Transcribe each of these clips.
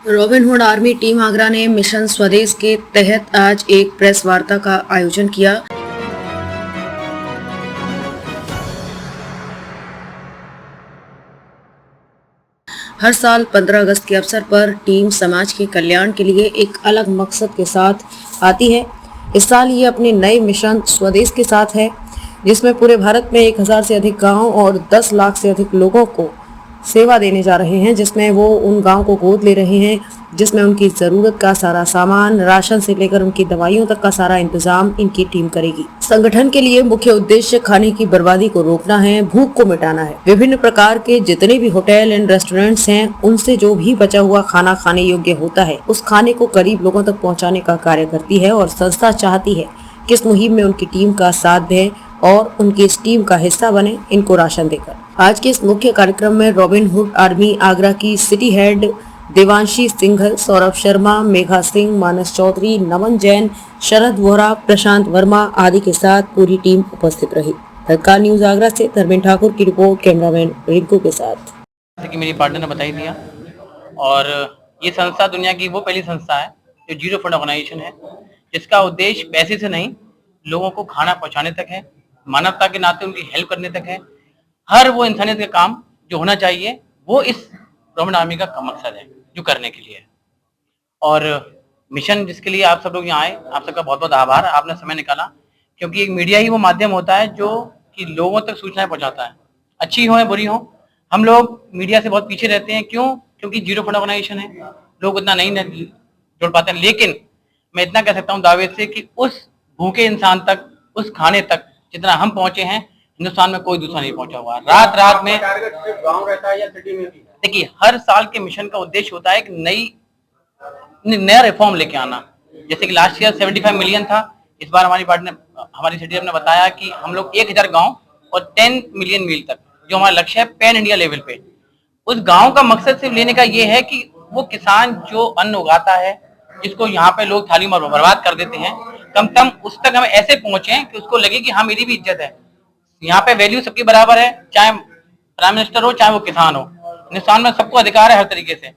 Robin Hood army team Agra ने mission स्वदेश के तहत आज एक प्रेस वार्ता का आयोजन किया। हर साल 15 अगस्त के अवसर पर टीम समाज के कल्याण के लिए एक अलग मकसद के साथ आती है। इस साल ये अपने नए मिशन स्वदेश के साथ है, जिसमें पूरे भारत में 1000 से अधिक गांव और 10 लाख से अधिक लोगों को सेवा देने जा रहे हैं, जिसमें वो उन गांव को गोद ले रहे हैं जिसमें उनकी जरूरत का सारा सामान, राशन से लेकर उनकी दवाइयों तक का सारा इंतजाम इनकी टीम करेगी। संगठन के लिए मुख्य उद्देश्य खाने की बर्बादी को रोकना है, भूख को मिटाना है। विभिन्न प्रकार के जितने भी होटल एंड रेस्टोरेंट्स हैं, उनसे जो भी बचा हुआ खाना खाने योग्य होता है, उस खाने को गरीब लोगों तक पहुँचाने का कार्य करती है। और संस्था चाहती है कि इस मुहिम में उनकी टीम का साथ दें और उनकी इस टीम का हिस्सा बने, इनको राशन देकर। आज के इस मुख्य कार्यक्रम में रॉबिनहुड आर्मी आगरा की सिटी हेड देवांशी सिंघल, सौरभ शर्मा, मेघा सिंह, मानस चौधरी, नमन जैन, शरद वोहरा, प्रशांत वर्मा आदि के साथ पूरी टीम उपस्थित रही। तत्काल न्यूज आगरा से धर्मेंद्र ठाकुर की रिपोर्ट, कैमरामैन रिंकू के साथ। जैसे कि मेरी पार्टनर ने बताई दिया, और ये संस्था दुनिया की वो पहली संस्था है जो जीरो फंड ऑर्गेनाइजेशन है, जिसका उद्देश्य पैसे से नहीं, लोगों को खाना पहुंचाने तक है, मानवता के नाते उनकी हेल्प करने तक है। हर वो इंसानियत का काम जो होना चाहिए वो इस रॉबिनहुड आर्मी का मकसद है जो करने के लिए है। और मिशन जिसके लिए आप सब लोग यहाँ आए, आप सबका बहुत बहुत आभार, आपने समय निकाला, क्योंकि एक मीडिया ही वो माध्यम होता है जो कि लोगों तक सूचनाएं पहुंचाता है, अच्छी हो या बुरी हो। हम लोग मीडिया से बहुत पीछे रहते हैं, क्यों? क्योंकि जीरो फंड ऑर्गेनाइजेशन है, लोग उतना नहीं जुड़ पाते हैं। लेकिन मैं इतना कह सकता हूँ दावे से कि उस भूखे इंसान तक, उस खाने तक जितना हम पहुंचे हैं, हिंदुस्तान में कोई दूसरा नहीं पहुंचा हुआ। रात रात में गाँव रहता है या सिटी में भी, देखिए हर साल के मिशन का उद्देश्य होता है एक नया रिफॉर्म लेके आना। जैसे कि लास्ट ईयर 75 मिलियन था, इस बार हमारी पार्टी ने, हमारी सिटी ने बताया कि हम लोग 1000 गांव और 10 मिलियन मील तक, जो हमारा लक्ष्य है पैन इंडिया लेवल पे, उस गांव का मकसद सिर्फ लेने का ये है कि वो किसान जो अन्न उगाता है, जिसको यहाँ पे लोग थाली में बर्बाद कर देते हैं, कम से कम उस तक हम ऐसे पहुंचे कि उसको लगे कि हाँ मेरी भी इज्जत है, यहाँ पे वैल्यू सबकी बराबर है, चाहे प्राइम मिनिस्टर हो चाहे वो किसान हो, हिंदुस्तान में सबको अधिकार है हर तरीके से।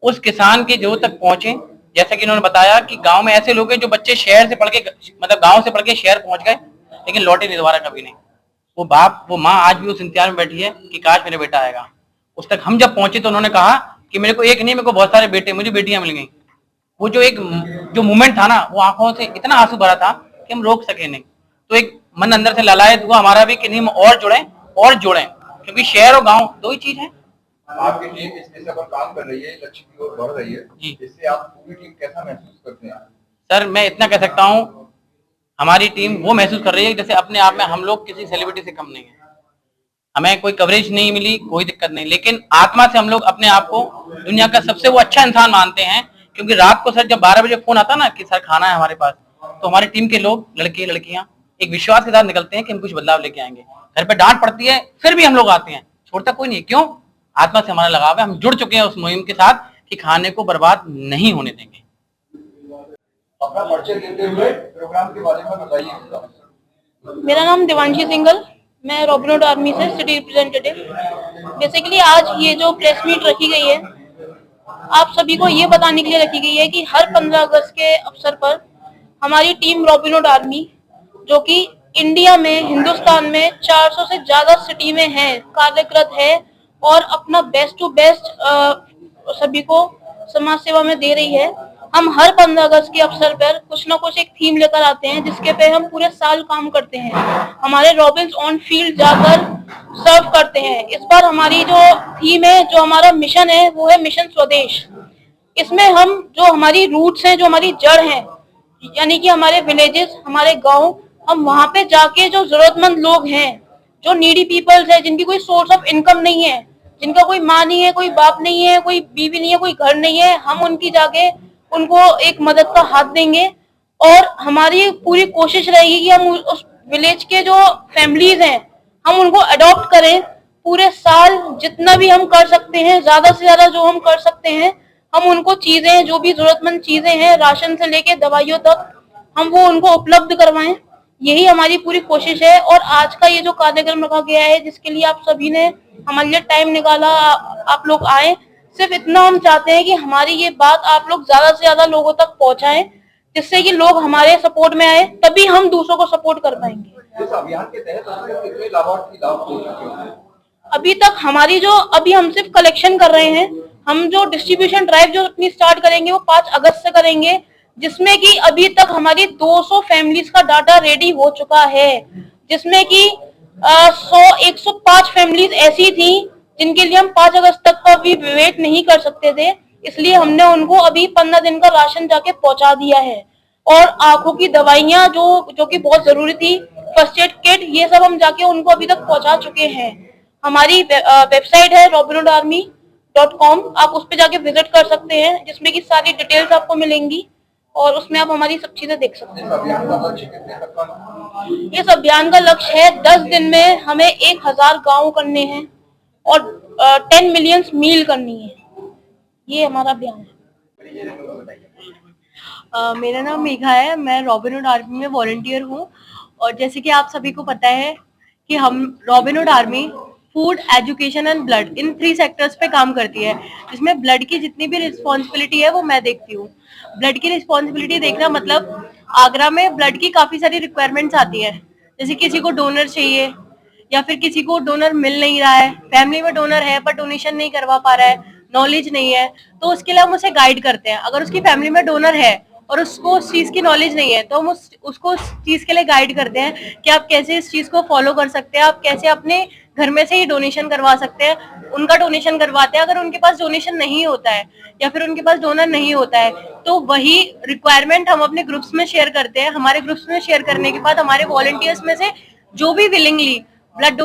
उस किसान की जरूरत तक पहुंचे। जैसे कि इन्होंने बताया कि गांव में ऐसे लोग हैं जो बच्चे शहर से पढ़ के, मतलब गांव से पढ़ के शहर पहुंच गए, लेकिन लौटे नहीं दोबारा कभी नहीं। वो बाप, वो माँ आज भी उस इंतजार में बैठी है कि काश मेरा बेटा आएगा। उस तक हम जब पहुंचे तो उन्होंने कहा कि मेरे को एक नहीं, मेरे को बहुत सारे बेटे, मुझे बेटियां मिल गई। वो जो मूवमेंट था ना, वो आंखों से इतना आंसू भरा था कि हम रोक सके नहीं। तो एक मन अंदर से ललायत हुआ हमारा भी कि नहीं, हम और जुड़ें, क्योंकि शहर और गांव दो ही चीज है। आपकी टीम इस दिशा पर काम कर रही है, लक्ष्य की ओर बढ़ रही है जी, इससे आप पूरी टीम कैसा महसूस करते हैं? सर मैं इतना कह सकता हूँ, हमारी टीम वो महसूस कर रही है जैसे अपने आप में हम लोग किसी सेलिब्रिटी से कम नहीं है। हमें कोई कवरेज नहीं मिली, कोई दिक्कत नहीं, लेकिन आत्मा से हम लोग अपने आप को दुनिया का सबसे वो अच्छा इंसान मानते हैं। क्योंकि रात को सर जब 12 बजे फोन आता ना कि सर खाना है हमारे पास, तो हमारी टीम के लोग, लड़के लड़कियां, एक विश्वास के साथ निकलते हैं कि हम कुछ बदलाव लेके आएंगे। घर पे डांट पड़ती है, फिर भी हम लोग आते हैं, छोड़ता कोई नहीं। क्यों? आत्मा से हमारा लगाव है, हम जुड़ चुके हैं उस मुहिम के साथ कि खाने को बर्बाद नहीं होने देंगे। अपना परिचय देते हुए प्रोग्राम के बारे में बताइए। मेरा नाम देवांशी सिंघल, मैं रॉबिनहुड आर्मी से सिटी रिप्रेजेंटेटिव। बेसिकली आज ये जो प्रेस मीट रखी गई है, आप सभी को ये बताने के लिए रखी गई है कि हर 15 अगस्त के अवसर पर हमारी टीम रॉबिनहुड आर्मी, जो कि इंडिया में, हिंदुस्तान में 400 से ज्यादा सिटी में है, कार्यरत है और अपना बेस्ट टू बेस्ट सभी को समाज सेवा में दे रही है। हम हर 15 अगस्त के अवसर पर कुछ ना कुछ एक थीम लेकर आते हैं, जिसके पे हम पूरे साल काम करते हैं। हमारे रॉबिन्स ऑन फील्ड जाकर सर्व करते हैं। इस बार हमारी जो थीम है, जो हमारा मिशन है, वो है मिशन स्वदेश। इसमें हम जो हमारी रूट्स हैं, जो हमारी जड़ हैं, यानी कि हमारे विलेजेस, हमारे गांव, हम वहां पे जाके जो जरूरतमंद लोग हैं, जो नीडी पीपल्स है, जिनकी कोई सोर्स ऑफ इनकम नहीं है, जिनका कोई माँ नहीं है, कोई बाप नहीं है, कोई बीवी नहीं है, कोई घर नहीं है, हम उनकी जाके उनको एक मदद का हाथ देंगे। और हमारी पूरी कोशिश रहेगी कि हम उस विलेज के जो फैमिलीज हैं, हम उनको अडॉप्ट करें। पूरे साल जितना भी हम कर सकते हैं, ज्यादा से ज्यादा जो हम कर सकते हैं, हम उनको चीजें, जो भी जरूरतमंद चीजें हैं, राशन से लेके दवाइयों तक, हम वो उनको उपलब्ध करवाएं। यही हमारी पूरी कोशिश है। और आज का ये जो कार्यक्रम रखा गया है, जिसके लिए आप सभी ने हमारे लिए टाइम निकाला, आप लोग आए, सिर्फ इतना हम चाहते हैं कि हमारी ये बात आप लोग ज्यादा से ज्यादा लोगों तक पहुंचाएं, जिससे कि लोग हमारे सपोर्ट में आए, तभी हम दूसरों को सपोर्ट कर पाएंगे। इस अभियान के तहत अभी तक कितने लाभार्थी लाभ ले चुके हैं? अभी तक हमारी जो अभी हम सिर्फ कलेक्शन कर रहे हैं, हम जो डिस्ट्रीब्यूशन ड्राइव जो अपनी स्टार्ट करेंगे वो 5 अगस्त से करेंगे, जिसमें कि अभी तक हमारी 200 फैमिलीज का डाटा रेडी हो चुका है, जिसमें कि 105 फैमिलीज ऐसी थी जिनके लिए हम 5 अगस्त तक का भी वेट नहीं कर सकते थे, इसलिए हमने उनको अभी 15 दिन का राशन जाके पहुंचा दिया है। और आंखों की दवाइयां जो कि बहुत जरूरी थी, फर्स्ट एड किट, ये सब हम जाके उनको अभी तक पहुंचा चुके हैं। हमारी वेबसाइट है robinhood.army.com, आप उस पे जाके विजिट कर सकते हैं, जिसमें कि सारी डिटेल्स आपको मिलेंगी और उसमें आप हमारी सब चीजें देख सकते हैं। इस अभियान का लक्ष्य है 10 दिन में हमें 1000 गांव करने हैं और 10 मिलियन मील करनी है। ये हमारा अभियान है। मेरा नाम मेघा है, मैं रॉबिनहुड आर्मी में वॉलंटियर हूँ। और जैसे कि आप सभी को पता है कि हम Robin Hood army food, education and blood, in 3 sectors पे काम करती है, जिसमें ब्लड की जितनी भी रिस्पॉन्सिबिलिटी है वो मैं देखती हूँ। ब्लड की रिस्पॉन्सिबिलिटी देखना मतलब आगरा में ब्लड की काफी सारी रिक्वायरमेंट्स आती है, जैसे किसी को डोनर चाहिए या फिर किसी को डोनर मिल नहीं रहा है, फैमिली में डोनर है पर डोनेशन नहीं करवा पा रहा है, नॉलेज नहीं है, तो उसके लिए हम उसे गाइड करते हैं। अगर उसकी फैमिली में डोनर है और उसको उस चीज की नॉलेज नहीं है, तो हम उसको उस चीज के लिए गाइड करते हैं कि आप कैसे इस चीज को फॉलो कर सकते हैं, आप कैसे अपने घर में से ही डोनेशन करवा सकते हैं। उनका डोनेशन करवाते हैं। अगर उनके पास डोनेशन नहीं होता है या फिर उनके पास डोनर नहीं होता है, तो वही रिक्वायरमेंट हम अपने ग्रुप्स में शेयर करते हैं। हमारे ग्रुप्स में शेयर करने के बाद हमारे वॉलंटियर्स में से जो भी विलिंगली ब्लड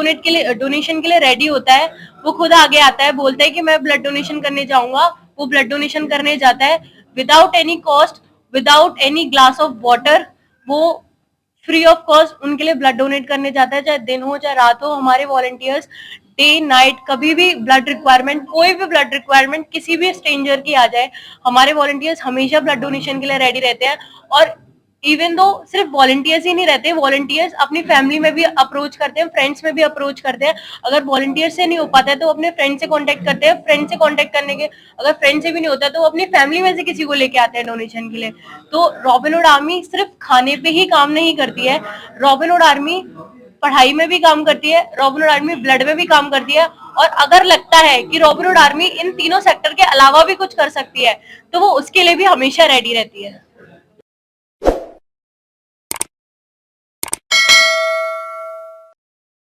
डोनेशन के लिए रेडी होता है, वो खुद आगे आता है, बोलता है कि मैं ब्लड डोनेशन करने जाऊंगा। वो ब्लड डोनेशन करने जाता है without any cost, without any glass of water, वो फ्री ऑफ कॉस्ट उनके लिए ब्लड डोनेट करने जाता है, चाहे दिन हो चाहे रात हो। हमारे वॉलंटियर्स डे नाइट कभी भी ब्लड रिक्वायरमेंट, कोई भी ब्लड रिक्वायरमेंट किसी भी स्ट्रेंजर की आ जाए, हमारे वॉलंटियर्स हमेशा ब्लड डोनेशन के लिए रेडी रहते हैं। और इवन दो सिर्फ वॉलंटियर्स ही नहीं रहते, वॉलंटियर्स अपनी फैमिली में भी अप्रोच करते हैं, फ्रेंड्स में भी अप्रोच करते हैं। अगर वॉलंटियर से नहीं हो पाता है तो अपने फ्रेंड से कांटेक्ट करते हैं, फ्रेंड से कांटेक्ट करने के अगर फ्रेंड से भी नहीं होता है तो वो अपनी फैमिली में से किसी को लेके आते हैं डोनेशन के लिए। तो रॉबिनहुड आर्मी सिर्फ खाने पे ही काम नहीं करती है, रॉबिनहुड आर्मी पढ़ाई में भी काम करती है, रॉबिनहुड आर्मी ब्लड में भी काम करती है। और अगर लगता है कि रॉबिनहुड आर्मी इन तीनों सेक्टर के अलावा भी कुछ कर सकती है, तो वो उसके लिए भी हमेशा रेडी रहती है।